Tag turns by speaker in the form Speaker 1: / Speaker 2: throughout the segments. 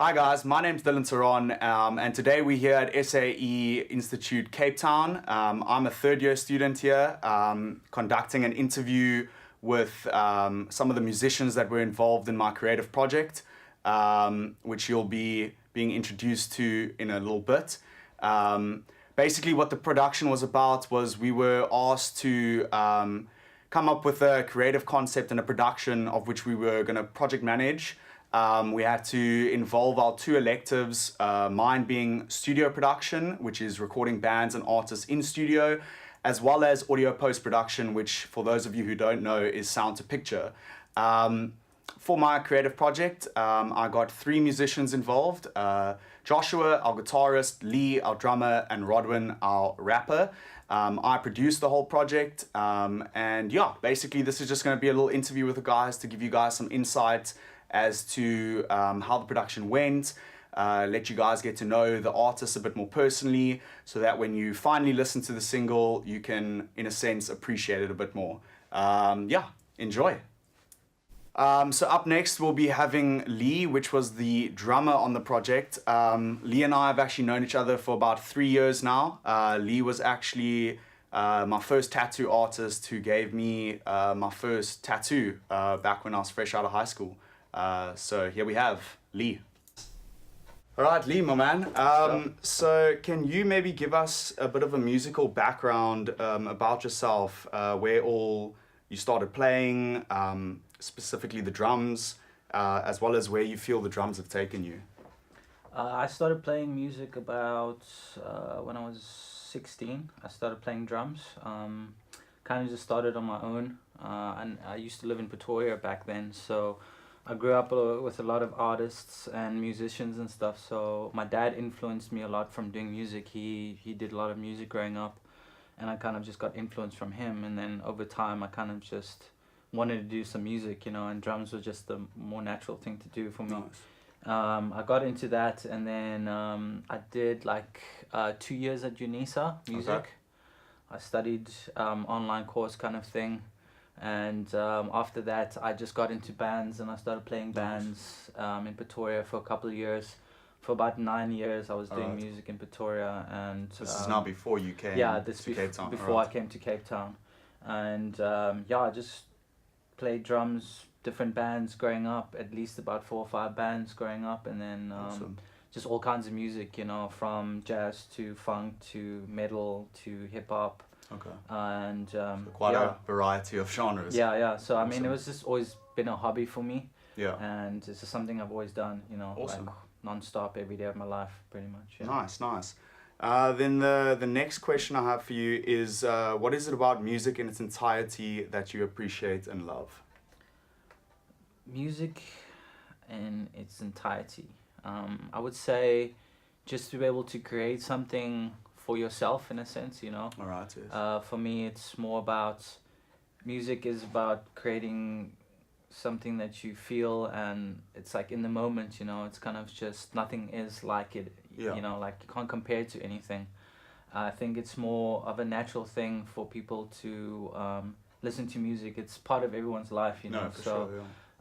Speaker 1: Hi guys, my name's Dylan Taron, and today we're here at SAE Institute Cape Town. I'm a third year student here, conducting an interview with some of the musicians that were involved in my creative project, which you'll be being introduced to in a little bit. Basically what the production was about was we were asked to come up with a creative concept and a production of which we were going to project manage. We had to involve our two electives, mine being studio production, which is recording bands and artists in studio, as well as audio post-production, which for those of you who don't know is sound to picture. For my creative project, I got three musicians involved, Joshua, our guitarist, Lee, our drummer, and Rodwin, our rapper. I produced the whole project, and yeah, basically this is just going to be a little interview with the guys to give you guys some insight as to how the production went, let you guys get to know the artist a bit more personally, so that when you finally listen to the single, you can, in a sense, appreciate it a bit more. Yeah, enjoy. So up next, we'll be having Lee, which was the drummer on the project. Lee and I have actually known each other for about 3 years now. Lee was actually my first tattoo artist who gave me my first tattoo back when I was fresh out of high school. So here we have Lee. All right, Lee, my man. So can you maybe give us a bit of a musical background about yourself, where all you started playing, specifically the drums, as well as where you feel the drums have taken you?
Speaker 2: I started playing music about when I was 16. I started playing drums. Kind of just started on my own, and I used to live in Pretoria back then, so I grew up with a lot of artists and musicians and stuff, so my dad influenced me a lot from doing music. He did a lot of music growing up, and I kind of just got influence from him, and then over time I kind of just wanted to do some music, you know, and drums were just the more natural thing to do for me.
Speaker 1: Nice.
Speaker 2: I got into that, and then I did like 2 years at UNISA music.
Speaker 1: Okay.
Speaker 2: I studied online course kind of thing. And after that, I just got into bands, and I started playing bands in Pretoria for a couple of years. For about 9 years, I was doing music in Pretoria, and
Speaker 1: This is now before you came to Cape Town.
Speaker 2: before I came to Cape Town, and yeah, I just played drums, different bands growing up, at least about 4 or 5 bands growing up, and then
Speaker 1: Awesome.
Speaker 2: just all kinds of music, you know, from jazz to funk to metal to hip hop.
Speaker 1: Okay.
Speaker 2: And
Speaker 1: Quite a variety of genres.
Speaker 2: yeah. So I mean,
Speaker 1: Awesome.
Speaker 2: it was just always been a hobby for me,
Speaker 1: Yeah.
Speaker 2: and it's just something I've always done, you know,
Speaker 1: Awesome.
Speaker 2: like non-stop every day of my life, pretty much. Yeah.
Speaker 1: Nice. Then the next question I have for you is, what is it about music in its entirety that you appreciate and love?
Speaker 2: Music in its entirety. I would say just to be able to create something for yourself, in a sense, you know.
Speaker 1: All right. Yes.
Speaker 2: For me, it's more about, music is about creating something that you feel, and it's like in the moment, you know. It's kind of just, nothing is like it,
Speaker 1: Yeah.
Speaker 2: you know, like you can't compare it to anything. I think it's more of a natural thing for people to listen to music. It's part of everyone's life, you know.
Speaker 1: No, for sure.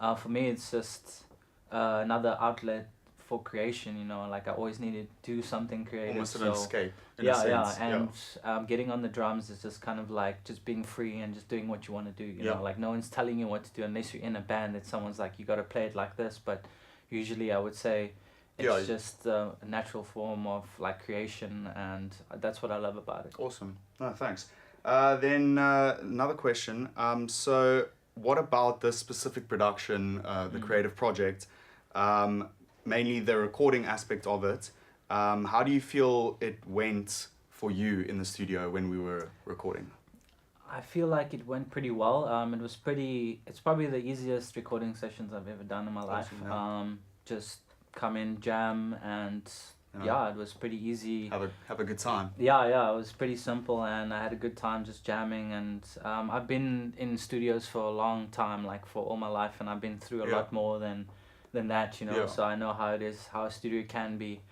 Speaker 1: Yeah.
Speaker 2: For me, it's just another outlet for creation, you know. Like I always needed to do something creative.
Speaker 1: Almost an
Speaker 2: so
Speaker 1: escape. In a
Speaker 2: yeah,
Speaker 1: sense.
Speaker 2: and getting on the drums is just kind of like just being free and just doing what you want to do, you know. Like no one's telling you what to do unless you're in a band that someone's like, you got to play it like this. But usually I would say it's just a natural form of like creation, and that's what I love about it.
Speaker 1: Awesome. No, thanks. Then another question. So what about this specific production, the creative project, mainly the recording aspect of it? How do you feel it went for you in the studio when we were recording?
Speaker 2: I feel like it went pretty well. It's probably the easiest recording sessions I've ever done in my life.
Speaker 1: Awesome, yeah.
Speaker 2: Just come in, jam, and yeah, it was pretty easy.
Speaker 1: Have a good time.
Speaker 2: Yeah, it was pretty simple, and I had a good time just jamming. And I've been in studios for a long time, like for all my life, and I've been through a lot more than that, you know. So I know how it is, how a studio can be.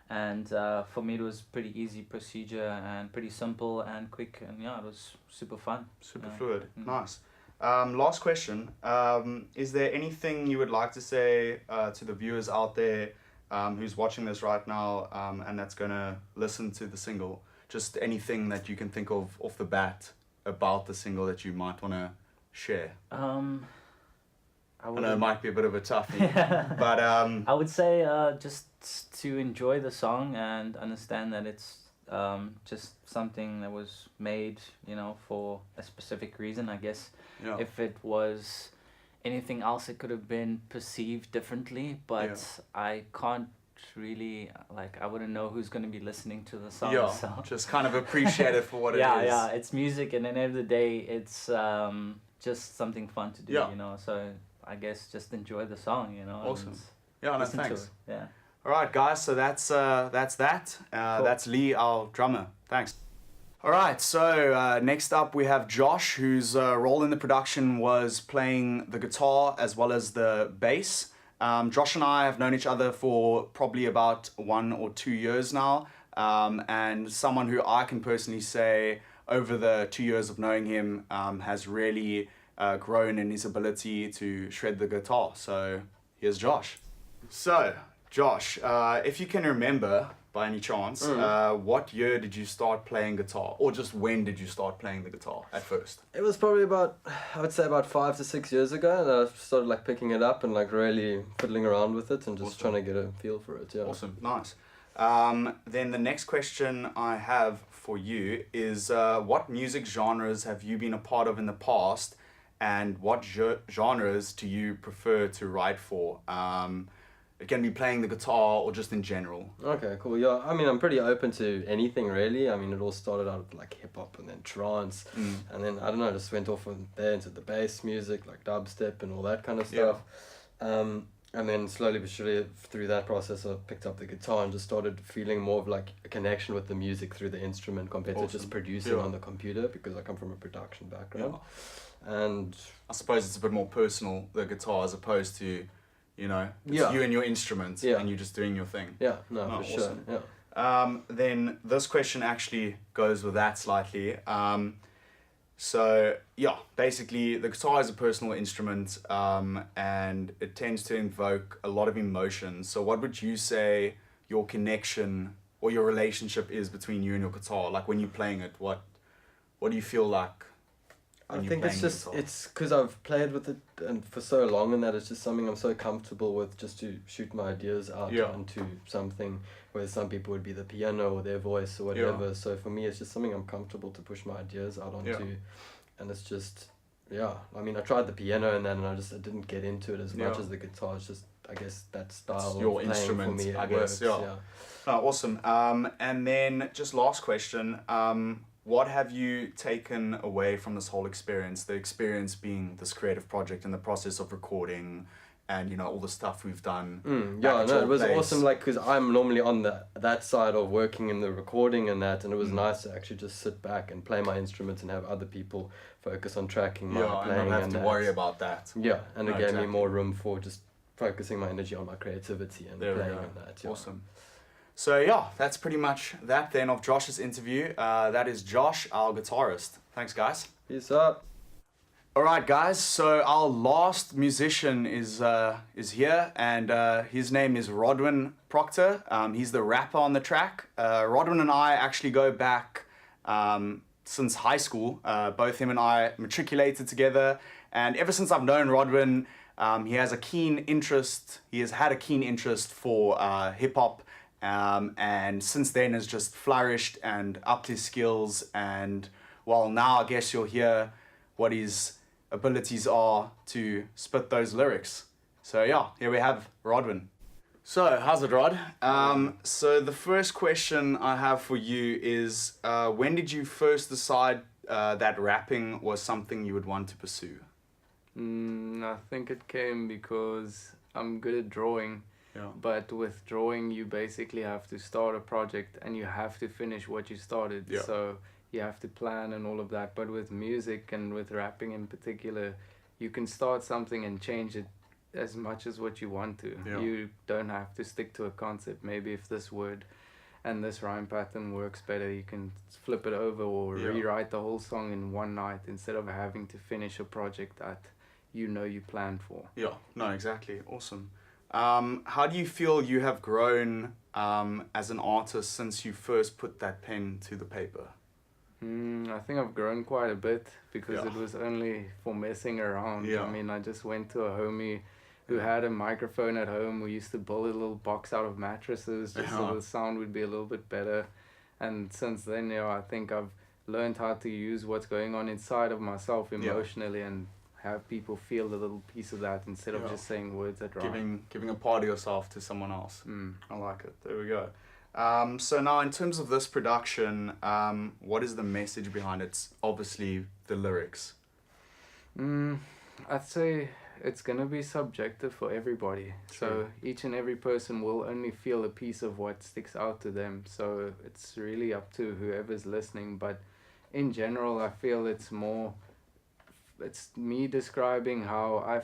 Speaker 2: And for me, it was pretty easy procedure and pretty simple and quick, and yeah, it was super fun.
Speaker 1: Super fluid. Nice. Last question. Is there anything you would like to say to the viewers out there who's watching this right now and that's gonna listen to the single, just anything that you can think of off the bat about the single that you might want to share? I know it might be a bit of a toughie, but
Speaker 2: I would say just to enjoy the song and understand that it's just something that was made, you know, for a specific reason. I guess
Speaker 1: yeah.
Speaker 2: if it was anything else, it could have been perceived differently. But I can't really, like, I wouldn't know who's going to be listening to the song.
Speaker 1: Yeah,
Speaker 2: so.
Speaker 1: just kind of appreciate it for what it is.
Speaker 2: Yeah, it's music, and at the end of the day, it's just something fun to do, you know. So I guess just enjoy the song, you know.
Speaker 1: Awesome. Yeah, no, thanks.
Speaker 2: Yeah.
Speaker 1: All right, guys. So that's that.
Speaker 2: Cool.
Speaker 1: That's Lee, our drummer. Thanks. All right. So next up we have Josh, whose role in the production was playing the guitar as well as the bass. Josh and I have known each other for probably about 1 or 2 years now, and someone who I can personally say over the 2 years of knowing him has really grown in his ability to shred the guitar. So here's Josh. So Josh, if you can remember by any chance, what year did you start playing guitar, or just when did you start playing the guitar at first?
Speaker 3: It was probably about, I would say about 5 to 6 years ago, and I started like picking it up and like really fiddling around with it and just trying to get a feel for it. Yeah.
Speaker 1: Awesome, nice. Then the next question I have for you is what music genres have you been a part of in the past, and what genres do you prefer to write for? It can be playing the guitar or just in general.
Speaker 3: Okay, cool. Yeah, I mean, I'm pretty open to anything really. I mean, it all started out with like hip hop and then trance, and then I don't know, just went off from there into the bass music, like dubstep and all that kind of stuff. And then slowly but surely through that process, I picked up the guitar and just started feeling more of like a connection with the music through the instrument compared to just producing on the computer, because I come from a production background. And
Speaker 1: I suppose it's a bit more personal, the guitar, as opposed to, you know, it's you and your instrument and you're just doing your thing.
Speaker 3: Yeah, no, for
Speaker 1: awesome.
Speaker 3: sure. Yeah.
Speaker 1: Then this question actually goes with that slightly. So yeah, basically the guitar is a personal instrument, and it tends to invoke a lot of emotion. So what would you say your connection or your relationship is between you and your guitar? Like when you're playing it, what do you feel like?
Speaker 3: I think it's just, it's because I've played with it and for so long, and that it's just something I'm so comfortable with, just to shoot my ideas out onto something, where some people would be the piano or their voice or whatever. So for me, it's just something I'm comfortable to push my ideas out onto, and it's just, I mean, I tried the piano and then I didn't get into it as much as the guitar. It's just, I guess that style
Speaker 1: it's your
Speaker 3: of playing
Speaker 1: instrument,
Speaker 3: for me,
Speaker 1: I guess.
Speaker 3: works,
Speaker 1: Oh, awesome. And then just last question. What have you taken away from this whole experience? The experience being this creative project and the process of recording, and you know all the stuff we've done.
Speaker 3: It was awesome. Like, because I'm normally on that side of working in the recording and that, and it was nice to actually just sit back and play my instruments and have other people focus on tracking my playing.
Speaker 1: And not have to worry about that.
Speaker 3: Yeah, and it gave me more room for just focusing my energy on my creativity and playing and that. Yeah.
Speaker 1: Awesome. So yeah, that's pretty much that then of Josh's interview. That is Josh, our guitarist. Thanks, guys.
Speaker 3: Peace up.
Speaker 1: All right, guys. So our last musician is here, and his name is Rodwin Proctor. He's the rapper on the track. Rodwin and I actually go back since high school. Both him and I matriculated together, and ever since I've known Rodwin, he has a keen interest. He has had a keen interest for hip hop. And since then has just flourished and upped his skills, and well, now I guess you'll hear what his abilities are to spit those lyrics. So yeah, here we have Rodwin. So how's it, Rod? So the first question I have for you is, when did you first decide that rapping was something you would want to pursue?
Speaker 4: I think it came because I'm good at drawing.
Speaker 1: Yeah.
Speaker 4: But with drawing, you basically have to start a project and you have to finish what you started.
Speaker 1: Yeah.
Speaker 4: So you have to plan and all of that. But with music and with rapping in particular, you can start something and change it as much as what you want to.
Speaker 1: Yeah.
Speaker 4: You don't have to stick to a concept. Maybe if this word and this rhyme pattern works better, you can flip it over or rewrite the whole song in one night instead of having to finish a project that you know you planned for.
Speaker 1: Yeah, no, exactly. Awesome. How do you feel you have grown as an artist since you first put that pen to the paper?
Speaker 4: I think I've grown quite a bit because
Speaker 1: Yeah.
Speaker 4: it was only for messing around.
Speaker 1: Yeah.
Speaker 4: I mean, I just went to a homie who had a microphone at home. We used to build a little box out of mattresses just
Speaker 1: Yeah.
Speaker 4: so the sound would be a little bit better. And since then, I think I've learned how to use what's going on inside of myself emotionally and have people feel a little piece of that instead of
Speaker 1: Yeah.
Speaker 4: just saying words that rhyme.
Speaker 1: Giving a part of yourself to someone else.
Speaker 4: Mm.
Speaker 1: I like it. There we go. So now in terms of this production, what is the message behind it? It's obviously the lyrics.
Speaker 4: I'd say it's gonna be subjective for everybody.
Speaker 1: True.
Speaker 4: So each and every person will only feel a piece of what sticks out to them. So it's really up to whoever's listening. But in general, I feel it's me describing how I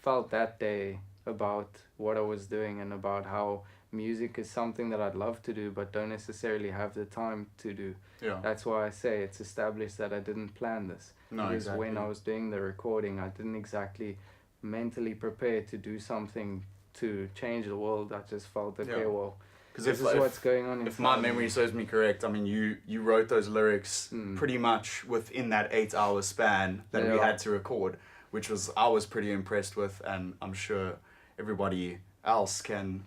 Speaker 4: felt that day about what I was doing and about how music is something that I'd love to do but don't necessarily have the time to do.
Speaker 1: Yeah.
Speaker 4: That's why I say it's established that I didn't plan this.
Speaker 1: No,
Speaker 4: Because
Speaker 1: exactly.
Speaker 4: when I was doing the recording, I didn't exactly mentally prepare to do something to change the world. I just felt, okay,
Speaker 1: Yeah.
Speaker 4: well,
Speaker 1: Because
Speaker 4: this is what's going on
Speaker 1: if my
Speaker 4: inside me.
Speaker 1: memory serves me correct, I mean, you wrote those lyrics pretty much within that 8-hour span that we
Speaker 4: Yeah.
Speaker 1: had to record, which I was pretty impressed with, and I'm sure everybody else can,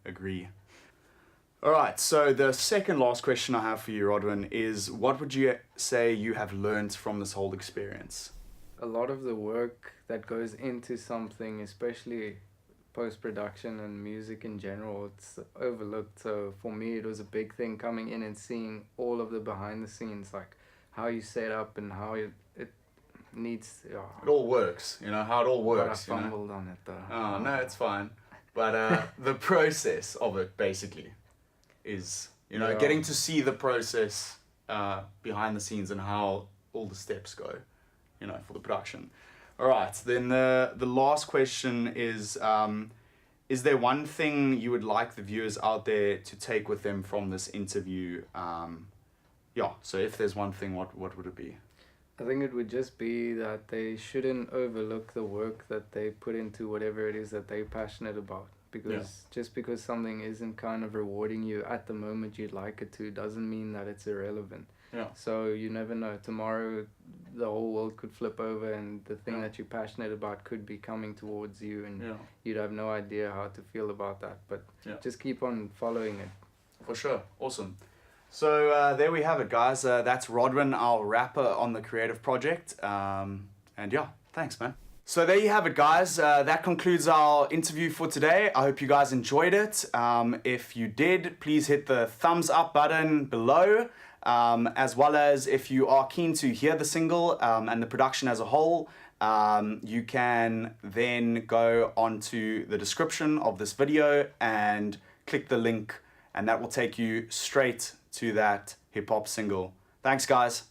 Speaker 1: agree. All right, so the second last question I have for you, Rodwin, is what would you say you have learned from this whole experience?
Speaker 4: A lot of the work that goes into something, especially post-production and music in general, it's overlooked. So for me, it was a big thing coming in and seeing all of the behind the scenes, like how you set up and how it needs.
Speaker 1: It all works, how it all
Speaker 4: But I
Speaker 1: works.
Speaker 4: fumbled on it though.
Speaker 1: Oh, no, it's fine. But the process of it basically is,
Speaker 4: Yeah.
Speaker 1: getting to see the process behind the scenes and how all the steps go, for the production. All right, then the last question is there one thing you would like the viewers out there to take with them from this interview? So if there's one thing, what would it be?
Speaker 4: I think it would just be that they shouldn't overlook the work that they put into whatever it is that they're passionate about. Because just because something isn't kind of rewarding you at the moment you'd like it to, doesn't mean that it's irrelevant.
Speaker 1: Yeah.
Speaker 4: So you never know. Tomorrow the whole world could flip over and the thing
Speaker 1: Yeah.
Speaker 4: that you're passionate about could be coming towards you and
Speaker 1: Yeah,
Speaker 4: you'd have no idea how to feel about that. But
Speaker 1: Yeah.
Speaker 4: just keep on following it.
Speaker 1: for sure. Awesome. So there we have it, guys. That's Rodwin, our rapper on the Creative Project. And thanks, man. So there you have it, guys. That concludes our interview for today. I hope you guys enjoyed it. If you did, please hit the thumbs up button below. As well as if you are keen to hear the single and the production as a whole, you can then go onto the description of this video and click the link, and that will take you straight to that hip hop single. Thanks, guys.